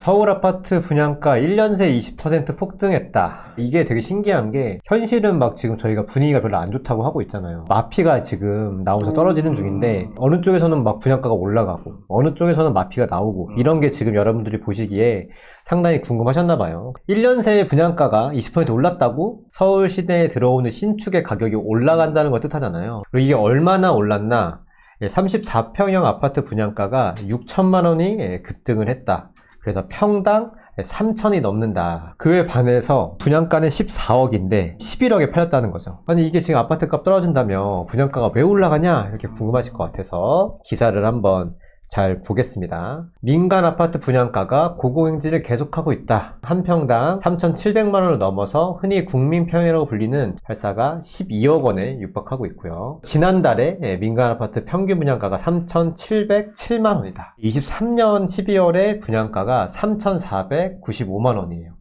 서울 아파트 분양가 1년 새 20% 폭등했다. 이게 되게 신기한 게 현실은 막 지금 저희가 분위기가 별로 안 좋다고 하고 있잖아요. 마피가 지금 나오면서 떨어지는 중인데 어느 쪽에서는 막 분양가가 올라가고 어느 쪽에서는 마피가 나오고 이런 게 지금 여러분들이 보시기에 상당히 궁금하셨나봐요. 1년 새에 분양가가 20% 올랐다고 서울 시내에 들어오는 신축의 가격이 올라간다는 걸 뜻하잖아요. 그리고 이게 얼마나 올랐나? 34평형 아파트 분양가가 6천만 원이 급등을 했다. 그래서 평당 3천이 넘는다. 그에 반해서 분양가는 14억인데 11억에 팔렸다는 거죠. 아니 이게 지금 아파트값 떨어진다며 분양가가 왜 올라가냐 이렇게 궁금하실 것 같아서 기사를 한번 잘 보겠습니다. 민간 아파트 분양가가 고공행진을 계속하고 있다. 한 평당 3,700만 원을 넘어서 흔히 국민평이라고 불리는 발사가 12억 원에 육박하고 있고요. 지난달에 민간 아파트 평균 분양가가 3,707만 원이다. 23년 12월에 분양가가 3,495만 원이에요.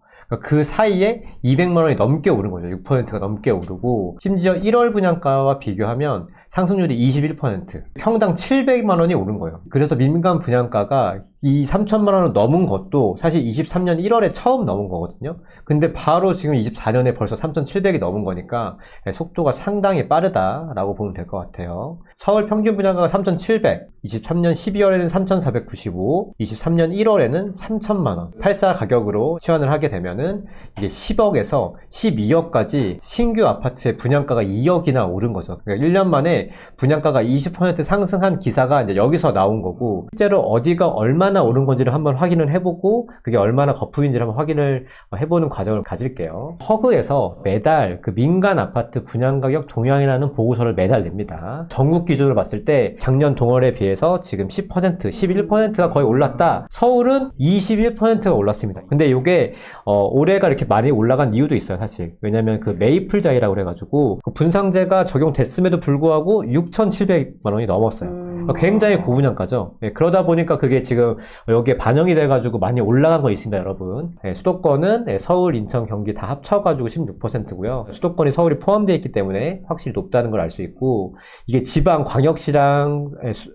그 사이에 200만 원이 넘게 오른 거죠. 6%가 넘게 오르고 심지어 1월 분양가와 비교하면 상승률이 21%, 평당 700만 원이 오른 거예요. 그래서 민간 분양가가 이 3천만 원을 넘은 것도 사실 23년 1월에 처음 넘은 거거든요. 근데 바로 지금 24년에 벌써 3,700이 넘은 거니까 속도가 상당히 빠르다라고 보면 될 것 같아요. 서울 평균 분양가가 3,700, 23년 12월에는 3,495, 23년 1월에는 3천만 원. 84 가격으로 치환을 하게 되면은 이게 10억에서 12억까지 신규 아파트의 분양가가 2억이나 오른 거죠. 그러니까 1년 만에 분양가가 20% 상승한 기사가 이제 여기서 나온 거고, 실제로 어디가 얼마나 오른 건지를 한번 확인을 해보고 그게 얼마나 거품인지를 한번 확인을 해보는 과정을 가질게요. 허그에서 매달 그 민간 아파트 분양가격 동향이라는 보고서를 매달 냅니다. 전국 기준으로 봤을 때 작년 동월에 비해서 지금 10%, 11%가 거의 올랐다. 서울은 21%가 올랐습니다. 근데 이게 올해가 이렇게 많이 올라간 이유도 있어요, 사실. 왜냐면 그 메이플자이라고 그래가지고 그 분상제가 적용됐음에도 불구하고 6,700만 원이 넘었어요. 굉장히 고분양가죠. 그러다 보니까 그게 지금 여기에 반영이 돼가지고 많이 올라간 거 있습니다, 여러분. 수도권은 서울, 인천, 경기 다 합쳐가지고 16%고요. 수도권이 서울이 포함되어 있기 때문에 확실히 높다는 걸 알 수 있고, 이게 지방, 광역시랑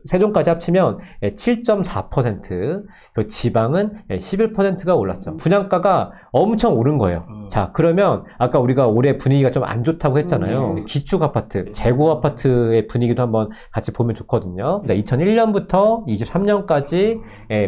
세종까지 합치면 7.4%, 그리고 지방은 11%가 올랐죠. 분양가가 엄청 오른 거예요. 자, 그러면 아까 우리가 올해 분위기가 좀 안 좋다고 했잖아요. 기축 아파트, 재고 아파트의 분위기도 한번 같이 보면 좋거든요. 2001년부터 23년까지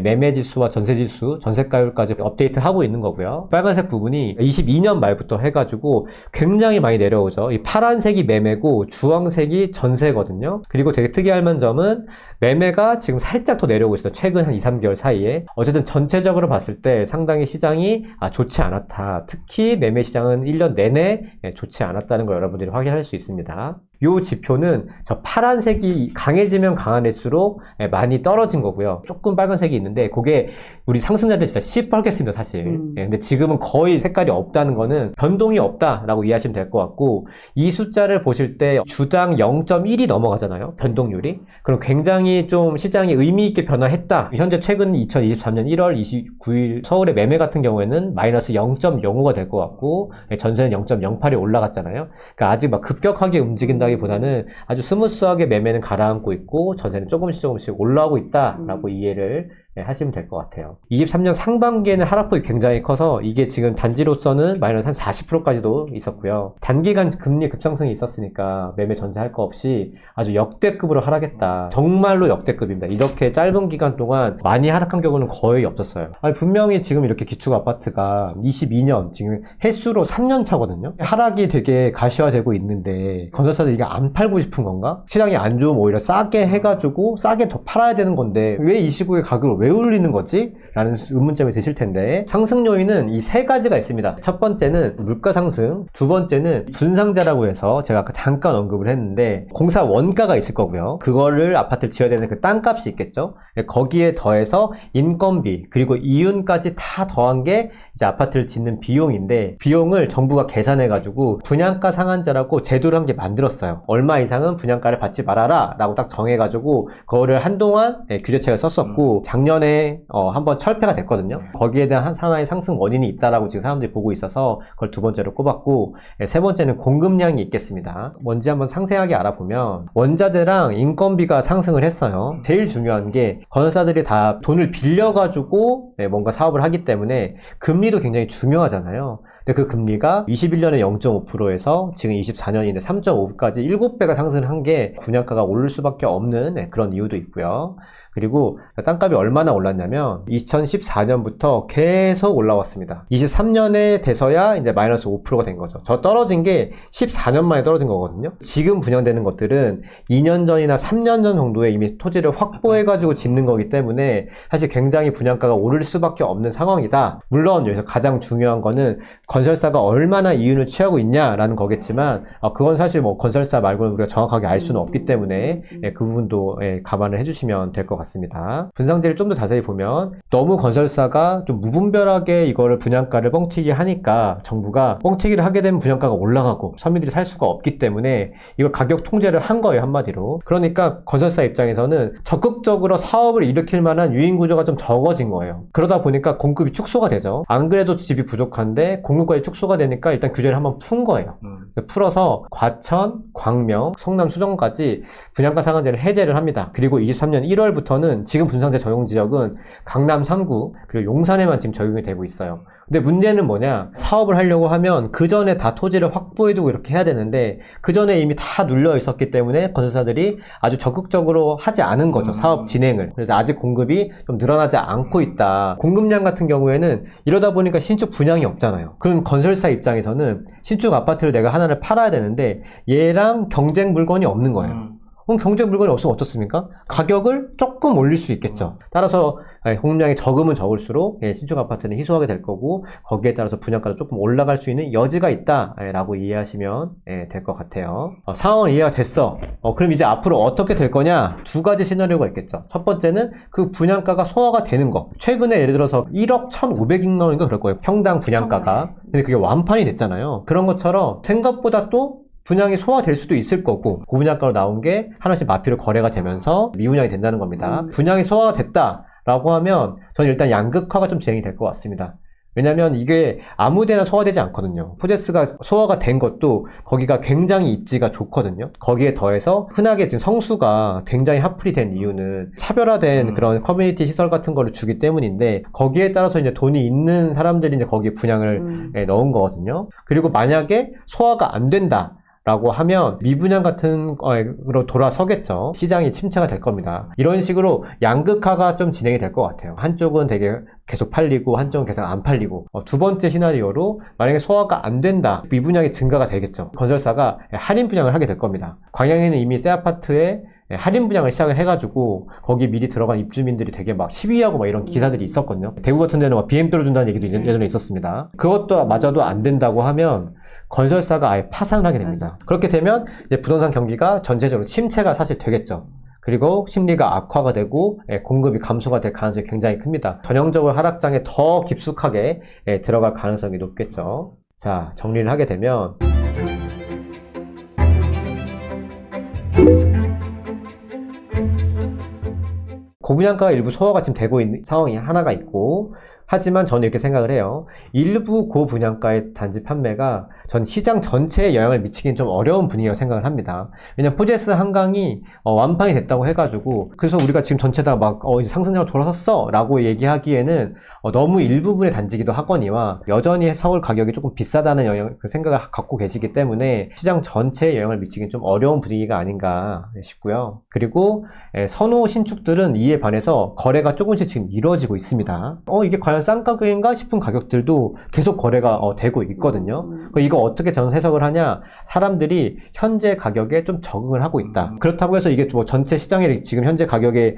매매 지수와 전세 지수, 전세가율까지 업데이트하고 있는 거고요. 빨간색 부분이 22년 말부터 해가지고 굉장히 많이 내려오죠. 이 파란색이 매매고 주황색이 전세거든요. 그리고 되게 특이할 점은 매매가 지금 살짝 더 내려오고 있어요. 최근 한 2, 3개월 사이에. 어쨌든 전체적으로 봤을 때 상당히 시장이 좋지 않았다. 특히 매매 시장은 1년 내내 좋지 않았다는 걸 여러분들이 확인할 수 있습니다. 이 지표는 저 파란색이 강해지면 강할수록 많이 떨어진 거고요. 조금 빨간색이 있는데 그게 우리 상승자들 진짜 시뻘겠습니다, 사실. 근데 지금은 거의 색깔이 없다는 거는 변동이 없다라고 이해하시면 될 것 같고, 이 숫자를 보실 때 주당 0.1이 넘어가잖아요, 변동률이. 그럼 굉장히 좀 시장이 의미 있게 변화했다. 현재 최근 2023년 1월 29일 서울의 매매 같은 경우에는 마이너스 0.05가 될 것 같고, 전세는 0.08이 올라갔잖아요. 그러니까 아직 막 급격하게 움직인다 보다는 아주 스무스하게 매매는 가라앉고 있고 전세는 조금씩 올라오고 있다라고 이해를 하시면 될 것 같아요. 23년 상반기에는 하락폭이 굉장히 커서 이게 지금 단지로서는 마이너스 한 40%까지도 있었고요. 단기간 금리 급상승이 있었으니까 매매 전세할 거 없이 아주 역대급으로 하락했다. 정말로 역대급입니다. 이렇게 짧은 기간 동안 많이 하락한 경우는 거의 없었어요. 아니, 분명히 지금 이렇게 기축 아파트가 22년 지금 횟수로 3년 차거든요. 하락이 되게 가시화되고 있는데 건설사들 이게 안 팔고 싶은 건가? 시장이 안 좋으면 오히려 싸게 해가지고 싸게 더 팔아야 되는 건데 왜 이 시국에 가격을 왜 올리는 거지? 라는 의문점이 드실 텐데, 상승 요인은 이 세 가지가 있습니다. 첫 번째는 물가 상승, 두 번째는 분상자라고 해서 제가 아까 잠깐 언급을 했는데 공사 원가가 있을 거고요. 그거를 아파트를 지어야 되는 그 땅값이 있겠죠. 거기에 더해서 인건비 그리고 이윤까지 다 더한 게 이제 아파트를 짓는 비용인데, 비용을 정부가 계산해 가지고 분양가 상한제라고 제도를 한 개 만들었어요. 얼마 이상은 분양가를 받지 말아라 라고 딱 정해 가지고 그거를 한동안 규제책을 썼었고, 작년 예전에 한번 철폐가 됐거든요. 거기에 대한 하나의 상승 원인이 있다라고 지금 사람들이 보고 있어서 그걸 두 번째로 꼽았고, 세 번째는 공급량이 있겠습니다. 뭔지 한번 상세하게 알아보면 원자재랑 인건비가 상승을 했어요. 제일 중요한 게 건설사들이 다 돈을 빌려가지고 뭔가 사업을 하기 때문에 금리도 굉장히 중요하잖아요. 근데 그 금리가 21년에 0.5%에서 지금 24년인데 3.5까지 7배가 상승을 한 게 분양가가 오를 수밖에 없는 그런 이유도 있고요. 그리고 땅값이 얼마나 올랐냐면 2014년부터 계속 올라왔습니다. 23년에 돼서야 이제 마이너스 5%가 된 거죠. 저 떨어진 게 14년 만에 떨어진 거거든요. 지금 분양되는 것들은 2년 전이나 3년 전 정도에 이미 토지를 확보해가지고 짓는 거기 때문에 사실 굉장히 분양가가 오를 수밖에 없는 상황이다. 물론 여기서 가장 중요한 거는 건설사가 얼마나 이윤을 취하고 있냐라는 거겠지만 그건 사실 뭐 건설사 말고는 우리가 정확하게 알 수는 없기 때문에 그 부분도 감안을 해주시면 될 것 같습니다. 분상제를 좀 더 자세히 보면 너무 건설사가 좀 무분별하게 이거를 분양가를 뻥튀기 하니까 정부가 뻥튀기를 하게 되면 분양가가 올라가고 서민들이 살 수가 없기 때문에 이걸 가격 통제를 한 거예요, 한마디로. 그러니까 건설사 입장에서는 적극적으로 사업을 일으킬 만한 유인 구조가 좀 적어진 거예요. 그러다 보니까 공급이 축소가 되죠. 안 그래도 집이 부족한데 공급까지 축소가 되니까 일단 규제를 한번 푼 거예요. 풀어서 과천, 광명, 성남, 수정까지 분양가 상한제를 해제를 합니다. 그리고 23년 1월부터는 지금 분상제 적용 지역은 강남 3구 그리고 용산에만 지금 적용이 되고 있어요. 근데 문제는 뭐냐, 사업을 하려고 하면 그 전에 다 토지를 확보해두고 이렇게 해야 되는데 그 전에 이미 다 눌려 있었기 때문에 건설사들이 아주 적극적으로 하지 않은 거죠, 사업 진행을. 그래서 아직 공급이 좀 늘어나지 않고 있다. 공급량 같은 경우에는 이러다 보니까 신축 분양이 없잖아요. 그럼 건설사 입장에서는 신축 아파트를 내가 하나를 팔아야 되는데 얘랑 경쟁 물건이 없는 거예요. 그럼 경쟁 물건이 없으면 어떻습니까? 가격을 조금 올릴 수 있겠죠. 따라서 공급량이 적으면 적을수록 신축 아파트는 희소하게 될 거고 거기에 따라서 분양가도 조금 올라갈 수 있는 여지가 있다라고 이해하시면 될 것 같아요. 상황은 이해가 됐어. 그럼 이제 앞으로 어떻게 될 거냐? 두 가지 시나리오가 있겠죠. 첫 번째는 그 분양가가 소화가 되는 거. 최근에 예를 들어서 1억 1,500만 원인가 그럴 거예요, 평당 분양가가. 근데 그게 완판이 됐잖아요. 그런 것처럼 생각보다 또 분양이 소화될 수도 있을 거고 고분양가로 나온 게 하나씩 마피로 거래가 되면서 미분양이 된다는 겁니다. 분양이 소화가 됐다라고 하면 저는 일단 양극화가 좀 진행이 될 것 같습니다. 왜냐면 이게 아무데나 소화되지 않거든요. 포제스가 소화가 된 것도 거기가 굉장히 입지가 좋거든요. 거기에 더해서 흔하게 지금 성수가 굉장히 핫플이 된 이유는 차별화된 그런 커뮤니티 시설 같은 거를 주기 때문인데 거기에 따라서 이제 돈이 있는 사람들이 이제 거기에 분양을 넣은 거거든요. 그리고 만약에 소화가 안 된다 라고 하면 미분양 같은 거로 돌아서겠죠. 시장이 침체가 될 겁니다. 이런 식으로 양극화가 좀 진행이 될 것 같아요. 한쪽은 되게 계속 팔리고 한쪽은 계속 안 팔리고. 두 번째 시나리오로 만약에 소화가 안 된다, 미분양이 증가가 되겠죠. 건설사가 할인 분양을 하게 될 겁니다. 광양에는 이미 새 아파트에 할인 분양을 시작을 해가지고 거기 미리 들어간 입주민들이 되게 막 시위하고 막 이런 기사들이 있었거든요. 대구 같은 데는 막 BMW를 준다는 얘기도 예전에 있었습니다. 그것도 마저도 안 된다고 하면 건설사가 아예 파산을 하게 됩니다. 그렇게 되면 이제 부동산 경기가 전체적으로 침체가 사실 되겠죠. 그리고 심리가 악화가 되고 공급이 감소가 될 가능성이 굉장히 큽니다. 전형적으로 하락장에 더 깊숙하게 들어갈 가능성이 높겠죠. 자, 정리를 하게 되면 고분양가가 일부 소화가 지금 되고 있는 상황이 하나가 있고, 하지만 저는 이렇게 생각을 해요. 일부 고분양가의 단지 판매가 전 시장 전체에 영향을 미치기는 좀 어려운 분위기라고 생각을 합니다. 왜냐면 포제스 한강이 완판이 됐다고 해가지고 그래서 우리가 지금 전체 다 막 상승장으로 돌아섰어 라고 얘기하기에는 너무 일부분의 단지기도 하거니와 여전히 서울 가격이 조금 비싸다는 그 생각을 갖고 계시기 때문에 시장 전체에 영향을 미치기는 좀 어려운 분위기가 아닌가 싶고요. 그리고 선호 신축들은 이에 반해서 거래가 조금씩 지금 이루어지고 있습니다. 이게 과연 싼 가격인가 싶은 가격들도 계속 거래가 되고 있거든요. 이거 어떻게 저는 해석을 하냐, 사람들이 현재 가격에 좀 적응을 하고 있다. 그렇다고 해서 이게 뭐 전체 시장에 지금 현재 가격에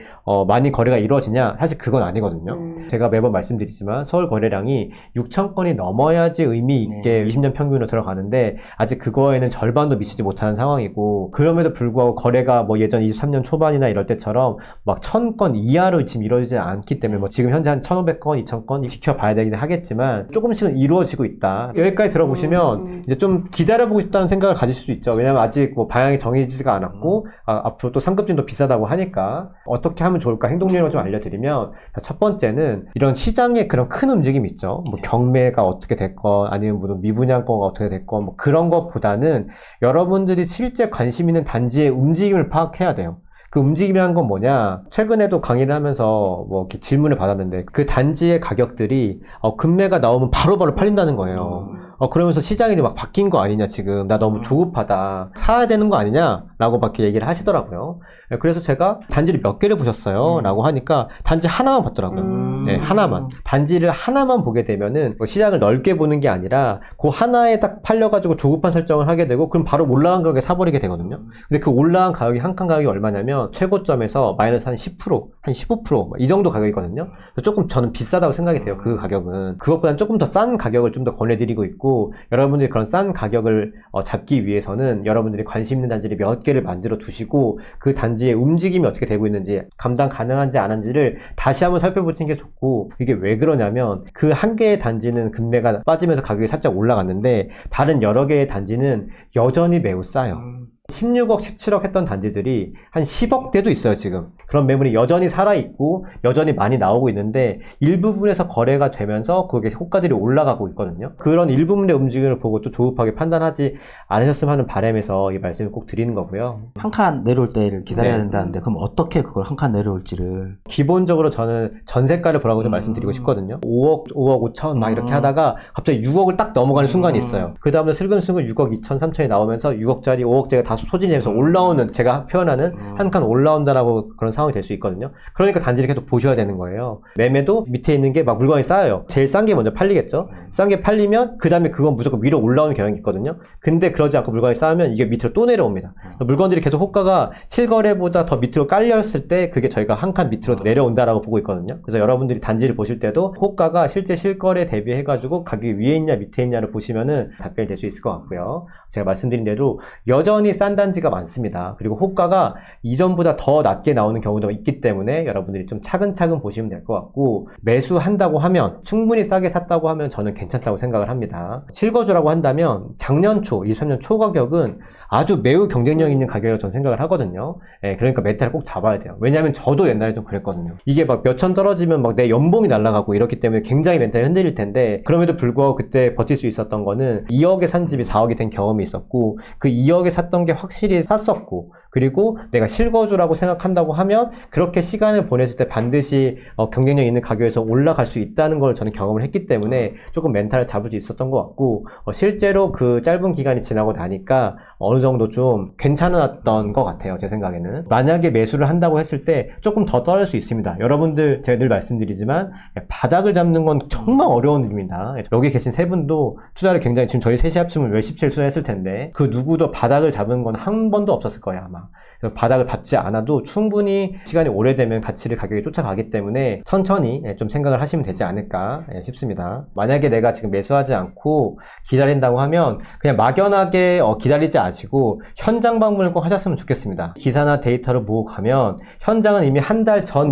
많이 거래가 이루어지냐, 사실 그건 아니거든요. 제가 매번 말씀드리지만 서울 거래량이 6,000건이 넘어야지 의미 있게 20년 평균으로 들어가는데 아직 그거에는 절반도 미치지 못하는 상황이고, 그럼에도 불구하고 거래가 뭐 예전 23년 초반이나 이럴 때처럼 막 1,000건 이하로 지금 이루어지지 않기 때문에 뭐 지금 현재 한 1,500건, 2,000건 무조건 지켜봐야 되긴 하겠지만 조금씩은 이루어지고 있다. 여기까지 들어보시면 이제 좀 기다려보고 싶다는 생각을 가지실 수 있죠. 왜냐면 아직 뭐 방향이 정해지지가 않았고 앞으로 또 상급진도 비싸다고 하니까 어떻게 하면 좋을까 행동력을 좀 알려드리면, 첫 번째는 이런 시장의 그런 큰 움직임이 있죠. 뭐 경매가 어떻게 됐건 아니면 뭐 미분양가가 어떻게 됐건 뭐 그런 것보다는 여러분들이 실제 관심 있는 단지의 움직임을 파악해야 돼요. 그 움직임이라는 건 뭐냐, 최근에도 강의를 하면서 뭐 이렇게 질문을 받았는데 그 단지의 가격들이 급매가 나오면 바로바로 팔린다는 거예요. 그러면서 시장이 막 바뀐 거 아니냐, 지금 나 너무 조급하다, 사야 되는 거 아니냐 라고 밖에 얘기를 하시더라고요. 그래서 제가 단지를 몇 개를 보셨어요? 라고 하니까 단지 하나만 봤더라고요. 네, 하나만. 단지를 하나만 보게 되면은 뭐 시장을 넓게 보는 게 아니라 그 하나에 딱 팔려가지고 조급한 설정을 하게 되고 그럼 바로 올라간 가격에 사버리게 되거든요. 근데 그 올라간 가격이 한 칸 가격이 얼마냐면 최고점에서 마이너스 한 10%, 한 15%, 이 정도 가격이거든요. 조금 저는 비싸다고 생각이 돼요. 그 가격은. 그것보다는 조금 더 싼 가격을 좀 더 권해드리고 있고, 여러분들이 그런 싼 가격을 잡기 위해서는 여러분들이 관심 있는 단지를 몇 개를 만들어 두시고 그 단지의 움직임이 어떻게 되고 있는지, 감당 가능한지 안 한지를 다시 한번 살펴보시는 게 좋고, 이게 왜 그러냐면 그 한 개의 단지는 금매가 빠지면서 가격이 살짝 올라갔는데 다른 여러 개의 단지는 여전히 매우 싸요. 16억, 17억 했던 단지들이 한 10억대도 있어요, 지금. 그런 매물이 여전히 살아있고, 여전히 많이 나오고 있는데, 일부분에서 거래가 되면서 그게 호가들이 올라가고 있거든요. 그런 일부분의 움직임을 보고 또 조급하게 판단하지 않으셨으면 하는 바람에서 이 말씀을 꼭 드리는 거고요. 한 칸 내려올 때를 기다려야 네. 된다는데, 그럼 어떻게 그걸 한 칸 내려올지를. 기본적으로 저는 전세가를 보라고 좀 말씀드리고 싶거든요. 5억 5천 막 이렇게 하다가 갑자기 6억을 딱 넘어가는 순간이 있어요. 그 다음에 슬금슬금 6억 2천, 3천이 나오면서 6억짜리, 5억짜리가 다 소진이 되면서 올라오는, 제가 표현하는 한 칸 올라온다라고 그런 상황이 될 수 있거든요. 그러니까 단지를 계속 보셔야 되는 거예요. 매매도 밑에 있는 게 막 물건이 쌓여요. 제일 싼 게 먼저 팔리겠죠. 싼 게 팔리면 그 다음에 그건 무조건 위로 올라오는 경향이 있거든요. 근데 그러지 않고 물건이 쌓으면 이게 밑으로 또 내려옵니다. 물건들이 계속 호가가 실거래보다 더 밑으로 깔렸을 때 그게 저희가 한 칸 밑으로 내려온다라고 보고 있거든요. 그래서 여러분들이 단지를 보실 때도 호가가 실제 실거래 대비해가지고 가격이 위에 있냐 밑에 있냐를 보시면은 답변이 될 수 있을 것 같고요. 제가 말씀드린 대로 여전히 싼 단지가 많습니다. 그리고 호가가 이전보다 더 낮게 나오는 경우도 있기 때문에 여러분들이 좀 차근차근 보시면 될 것 같고, 매수한다고 하면, 충분히 싸게 샀다고 하면 저는 괜찮다고 생각을 합니다. 실거주라고 한다면 작년 초, 23년 초 가격은 아주 매우 경쟁력 있는 가격이라고 저는 생각을 하거든요. 그러니까 멘탈을 꼭 잡아야 돼요. 왜냐하면 저도 옛날에 좀 그랬거든요. 이게 막 몇천 떨어지면 막 내 연봉이 날아가고 이렇기 때문에 굉장히 멘탈이 흔들릴 텐데, 그럼에도 불구하고 그때 버틸 수 있었던 거는 2억에 산 집이 4억이 된 경험이 있었고, 그 2억에 샀던 게 확실히 쌌었고, 그리고 내가 실거주라고 생각한다고 하면 그렇게 시간을 보냈을 때 반드시 경쟁력 있는 가격에서 올라갈 수 있다는 걸 저는 경험을 했기 때문에 조금 멘탈을 잡을 수 있었던 것 같고, 실제로 그 짧은 기간이 지나고 나니까 어느 정도 좀 괜찮았던 것 같아요, 제 생각에는. 만약에 매수를 한다고 했을 때 조금 더 떨어질 수 있습니다. 여러분들, 제가 늘 말씀드리지만 바닥을 잡는 건 정말 어려운 일입니다. 여기 계신 세 분도 투자를 굉장히, 지금 저희 셋이 합치면 몇십 채를 투자했을 텐데 그 누구도 바닥을 잡은 건 한 번도 없었을 거예요, 아마. 바닥을 밟지 않아도 충분히 시간이 오래되면 가치를 가격에 쫓아가기 때문에 천천히 좀 생각을 하시면 되지 않을까 싶습니다. 만약에 내가 지금 매수하지 않고 기다린다고 하면 그냥 막연하게 기다리지 않으시고 현장 방문을 꼭 하셨으면 좋겠습니다. 기사나 데이터를 보고 가면 현장은 이미 한 달 전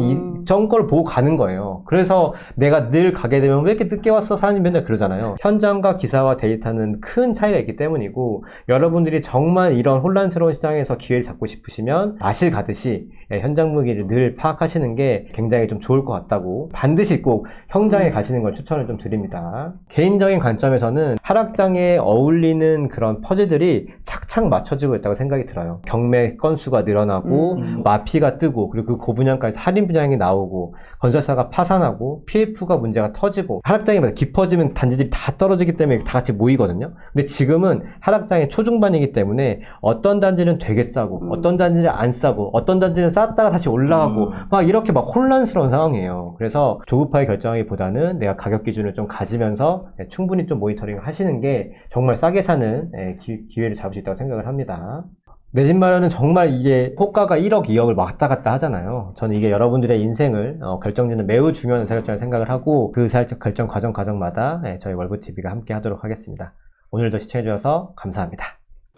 걸 보고 가는 거예요. 그래서 내가 늘 가게 되면 왜 이렇게 늦게 왔어? 사장님 맨날 그러잖아요. 현장과 기사와 데이터는 큰 차이가 있기 때문이고, 여러분들이 정말 이런 혼란스러운 시장에서 기회를 잡고 싶으시면 마실 가듯이 현장 무기를 늘 파악하시는 게 굉장히 좀 좋을 것 같다고, 반드시 꼭 현장에 가시는 걸 추천을 좀 드립니다. 개인적인 관점에서는 하락장에 어울리는 그런 퍼즐들이 착착 맞춰지고 있다고 생각이 들어요. 경매 건수가 늘어나고 마피가 뜨고, 그리고 그 고분양가에서 할인 분양이 나오고, 건설사가 파산하고, PF가 문제가 터지고, 하락장이 깊어지면 단지들이 다 떨어지기 때문에 다 같이 모이거든요. 근데 지금은 하락장의 초중반이기 때문에 어떤 단지는 되게 싸고 어떤 단지는 안 싸고 어떤 단지는 쌌다가 다시 올라가고 막 이렇게 막 혼란스러운 상황이에요. 그래서 조급하게 결정하기보다는 내가 가격 기준을 좀 가지면서 충분히 좀 모니터링 하시는 게 정말 싸게 사는 기회를 잡을 수 있다고 생각을 합니다. 내 집 마련은 정말 이게 호가가 1억, 2억을 왔다 갔다 하잖아요. 저는 이게 여러분들의 인생을 결정짓는 매우 중요한 의사결정을 생각을 하고, 그 의사결정 과정마다 저희 월브TV가 함께 하도록 하겠습니다. 오늘도 시청해주셔서 감사합니다.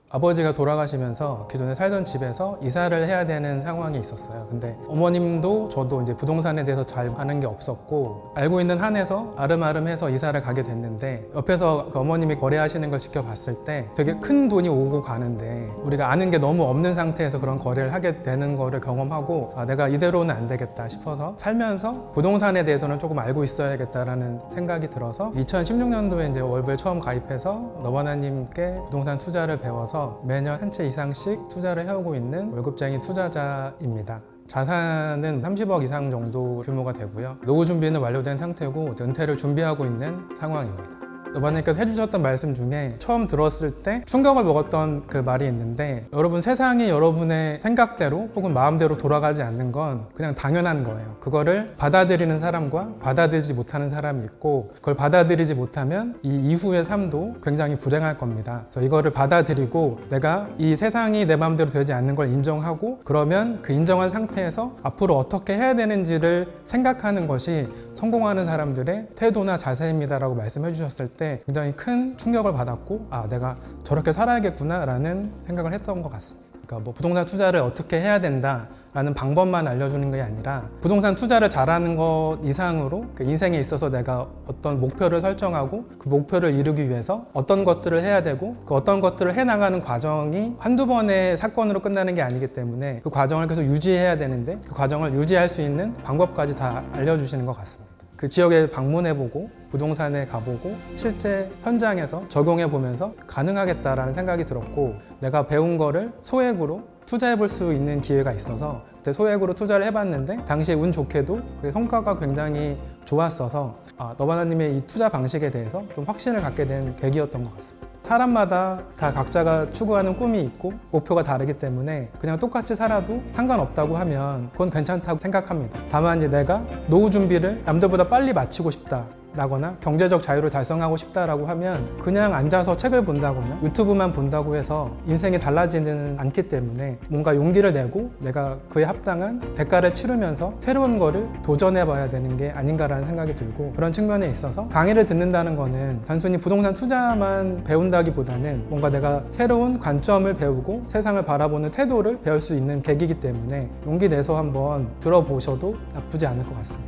아버지가 돌아가시면서 기존에 살던 집에서 이사를 해야 되는 상황이 있었어요. 근데 어머님도 저도 이제 부동산에 대해서 잘 아는 게 없었고 알고 있는 한에서 아름아름해서 이사를 가게 됐는데 옆에서 그 어머님이 거래하시는 걸 지켜봤을 때 되게 큰 돈이 오고 가는데 우리가 아는 게 너무 없는 상태에서 그런 거래를 하게 되는 거를 경험하고 아, 내가 이대로는 안 되겠다 싶어서 살면서 부동산에 대해서는 조금 알고 있어야겠다라는 생각이 들어서 2016년도에 이제 월부에 처음 가입해서 너바나님께 부동산 투자를 배워서 매년 한 채 이상씩 투자를 해오고 있는 월급쟁이 투자자입니다. 자산은 30억 이상 정도 규모가 되고요. 노후 준비는 완료된 상태고 은퇴를 준비하고 있는 상황입니다. 너바님께서 해주셨던 말씀 중에 처음 들었을 때 충격을 먹었던 그 말이 있는데 여러분 세상이 여러분의 생각대로 혹은 마음대로 돌아가지 않는 건 그냥 당연한 거예요. 그거를 받아들이는 사람과 받아들이지 못하는 사람이 있고 그걸 받아들이지 못하면 이 이후의 삶도 굉장히 불행할 겁니다. 그래서 이거를 받아들이고 내가 이 세상이 내 마음대로 되지 않는 걸 인정하고 그러면 그 인정한 상태에서 앞으로 어떻게 해야 되는지를 생각하는 것이 성공하는 사람들의 태도나 자세입니다라고 말씀해 주셨을 때 굉장히 큰 충격을 받았고 아 내가 저렇게 살아야겠구나 라는 생각을 했던 것 같습니다. 그러니까 뭐 부동산 투자를 어떻게 해야 된다라는 방법만 알려주는 게 아니라 부동산 투자를 잘하는 것 이상으로 그 인생에 있어서 내가 어떤 목표를 설정하고 그 목표를 이루기 위해서 어떤 것들을 해야 되고 그 어떤 것들을 해나가는 과정이 한두 번의 사건으로 끝나는 게 아니기 때문에 그 과정을 계속 유지해야 되는데 그 과정을 유지할 수 있는 방법까지 다 알려주시는 것 같습니다. 그 지역에 방문해보고 부동산에 가보고 실제 현장에서 적용해보면서 가능하겠다라는 생각이 들었고 내가 배운 거를 소액으로 투자해볼 수 있는 기회가 있어서 그때 소액으로 투자를 해봤는데 당시에 운 좋게도 그 성과가 굉장히 좋았어서 너바나님의 이 투자 방식에 대해서 좀 확신을 갖게 된 계기였던 것 같습니다. 사람마다 다 각자가 추구하는 꿈이 있고 목표가 다르기 때문에 그냥 똑같이 살아도 상관없다고 하면 그건 괜찮다고 생각합니다. 다만 이제 내가 노후 준비를 남들보다 빨리 마치고 싶다 라거나 경제적 자유를 달성하고 싶다라고 하면 그냥 앉아서 책을 본다거나 유튜브만 본다고 해서 인생이 달라지는 않기 때문에 뭔가 용기를 내고 내가 그에 합당한 대가를 치르면서 새로운 거를 도전해 봐야 되는 게 아닌가라는 생각이 들고 그런 측면에 있어서 강의를 듣는다는 거는 단순히 부동산 투자만 배운다기보다는 뭔가 내가 새로운 관점을 배우고 세상을 바라보는 태도를 배울 수 있는 계기이기 때문에 용기 내서 한번 들어보셔도 나쁘지 않을 것 같습니다.